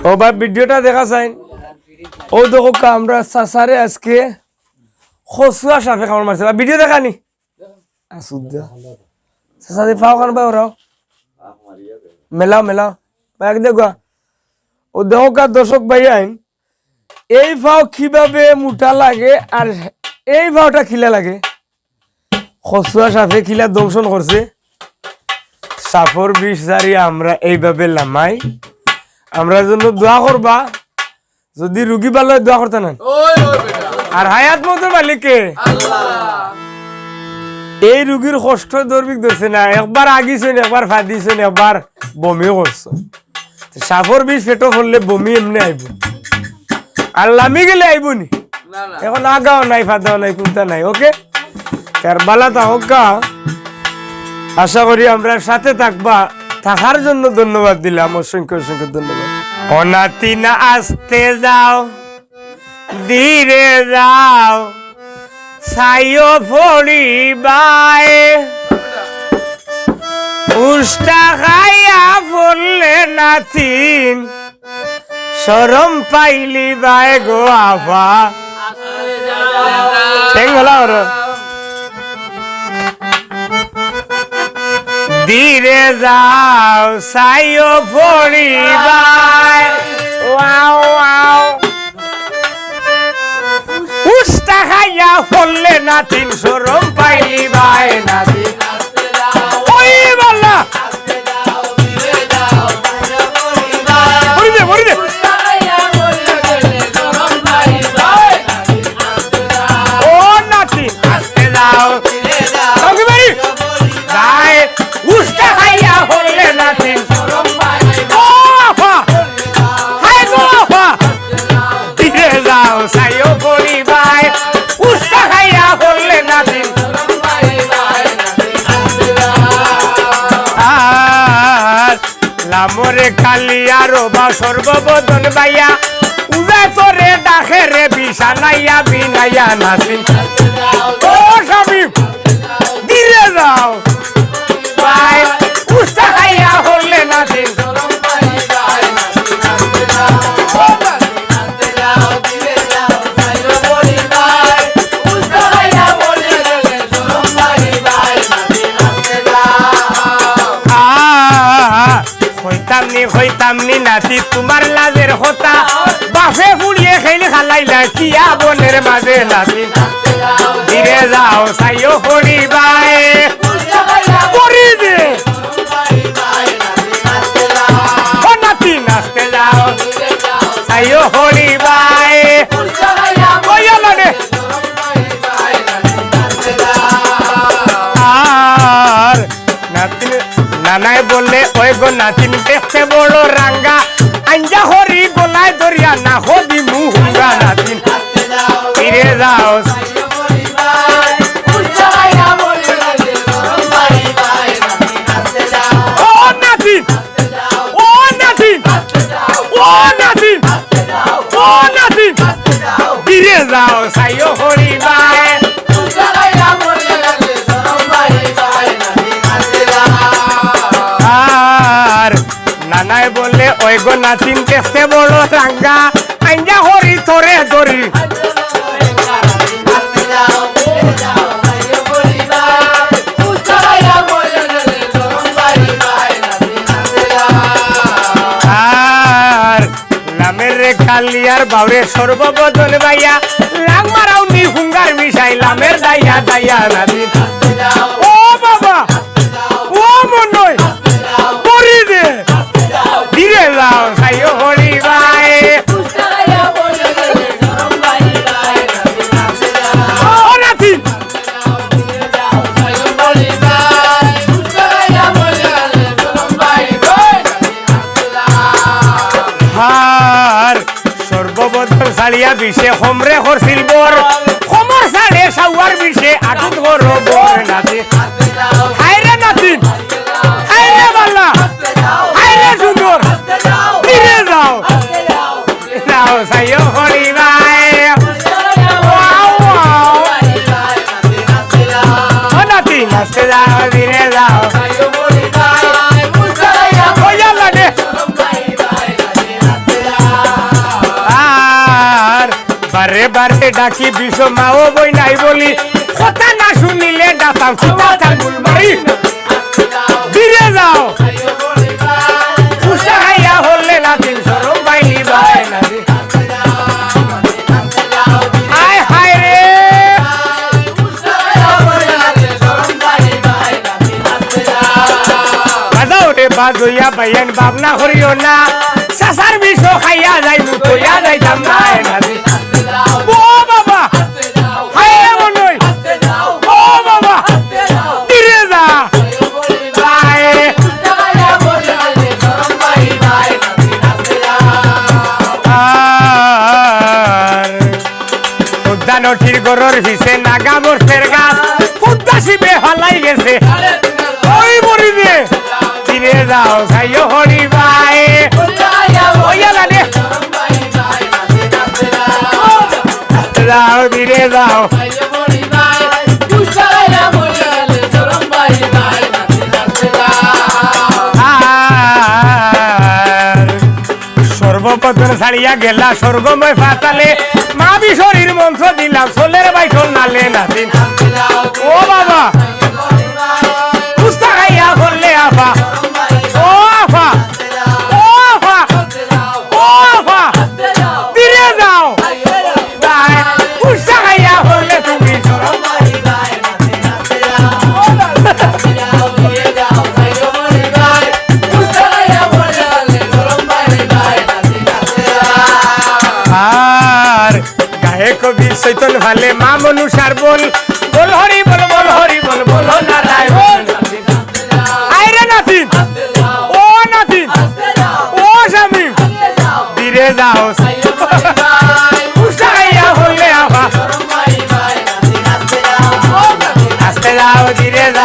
ও ভাই ভিডিওটা দেখা চাই ও দেখো আমরা চাচারে আজকে খসুয়া সাপে কামড় মারছে ভিডিও দেখানি চাচা দি পাও কান ভাই ওরাও মেলাও মেলাও ভাই দেখো ও দেখো দর্শক ভাই আইন এই ভাও কিভাবে মোটা লাগে আর এই ভাওটা খিলা লাগে খসুয়া সাপে খিলা দংশন করছে সাপর বিষ জারি আমরা এইভাবে লামাই আমরা জন্য দোয়া করবা যদি রুগী ভালো হয় দোয়া করতে না আর হায়াত মতো মালিককে এই রুগীর কষ্ট দর্বিক ধরছে না একবার আগিছেন একবার ফাদিছেন একবার বমিও করছো সাপর বিষ পেটো ফললে বমি এমনি আইব আর লামি গেলে আইব নি এখন আগাও নাই ফাদাও নাই কোনটা নাই ওকে কারবালা তাহকা আশা করি আমরা সাথে থাকবা থাকার জন্য ধন্যবাদ দিলাম অসংখ্য অসংখ্য ধন্যবাদ অনাতি না আসতে যাও ধীরে যাও সাইও ফড়িবাই উষ্টা খাইয়া পড়লে নাতিন শরম পাইলি বাই গো আফা ঠেঙ্গলা ওর ধীরে যাও সাইও পড়িবাই ওয়াও ওয়াও উষ্টা খাইয়া পড়লে নাতিন শরম পাইলি বাই নাতিন ওই বললা বলি দে ও নাতিন আসতে যাও সঙ্গে বাড়ি যাই উষ্টা খাইয়া পড়লে নাতিন শরম পাইলি ও আফা হাই গো আফা ধীরে যাও সাইও পড়িবাই উষ্টা খাইয়া পড়লে নাতিন শরম পাইবাই আর লামরে কালিয়া রবা সর্ববদন বাইয়া উবে তোরে ডাকে রে বিছানাইয়া বিনাইয়া নাতিন ও স্বামী ধীরে যাও ভাই উষ্টা খাইয়া পড়লে নাতিন শরম পাইবাই হইতামনি নাতি তোমার লাজের কথা বাফে ফুড়িয়ে খেলে খালাইলা কিয়া বনের মাঝে নাতি ধীরে যাও সাইও পড়িবাই পড়ি দে ও নাতি নাচতে যাও সাইও পড়িবাই আর নাতি নানাই বললে ওই গো নাতিন দেখতে বড় রাঙ্গা আঞ্জা হরি গলায় দরিয়া না হবি মুহুঙ্গা নাতিন ফিরে যাও ও নাতিন ও নাতিন ও নাতিন ও নাতিন ফিরে যাও সাইও হরিবাই নানাই বললে ওই গো নাতিন দেখতে বড় রাঙ্গা আঞ্জা হরি তোরে দরি আর লামের রে কালিয়ার বাউরে সর্ববদন বাইয়া লাং মারাও নি হুঙ্গার মিশাই লামের দাইয়া দাইয়া নাতিন ও বাবা ও মনই পড়ি দে ধীরে যাও সাইও হরিবাই ও নাতিন হার সর্ববদন সালিয়া বিষে হোমরে হরছিল বর হোমর সাড়ে সাউয়ার বিষে আটুত বর নাতিন হায়রে নাতিন হায়রে বাল্লা হায়রে সুন্দর ধীরে যাও যাও সাইও হরিবাই ও নাতিন নাচতে যাও ধীরে যাও বারে বারে ডাকি বিষ মাও বই নাই বলি কথা না শুনিলে ডাতাম কথা থাকুল মারি ফিরে যাও উষা খাইয়া হলে নাতিন সরম বাইলি বাই নাতি আয় হায় রে বাজাও রে বাজইয়া বাইন বাবনা করিও না সাসার বিষ খাইয়া যাই মুতইয়া যাইতাম না নাতি ও বাবা হায় মনই ও বাবা ফিরে যা নঠির গরর ভিসে নাগা বর্ষের গাছ ফুদ্দা শিবে হলাই গেছে ওই মরি দিয়ে ফিরে যাও সাইও হরি ভাই যাও ফিরে যাও সর্বপতন ছাড়িয়া গেলা স্বর্গময় ফাতালে মা বিশরীর মন্ত্র দিলাম সোলের বাইঠল নালে নাতিন ও বাবা কুস্তা খাইয়া করলে আফা ও আফা ও আফা ও আফা ফিরে যাও কুস্তা খাইয়া করলে তুমি কবি চৈতন ভালে মা মনুষার বল বল হরি বল বল হরি বল বল নারায়ণ আইরে নাতিন ও নাতিন ও স্বামী ফিরে যাও উষাইয়া হলে আফা আস্তে যাও ধীরে যাও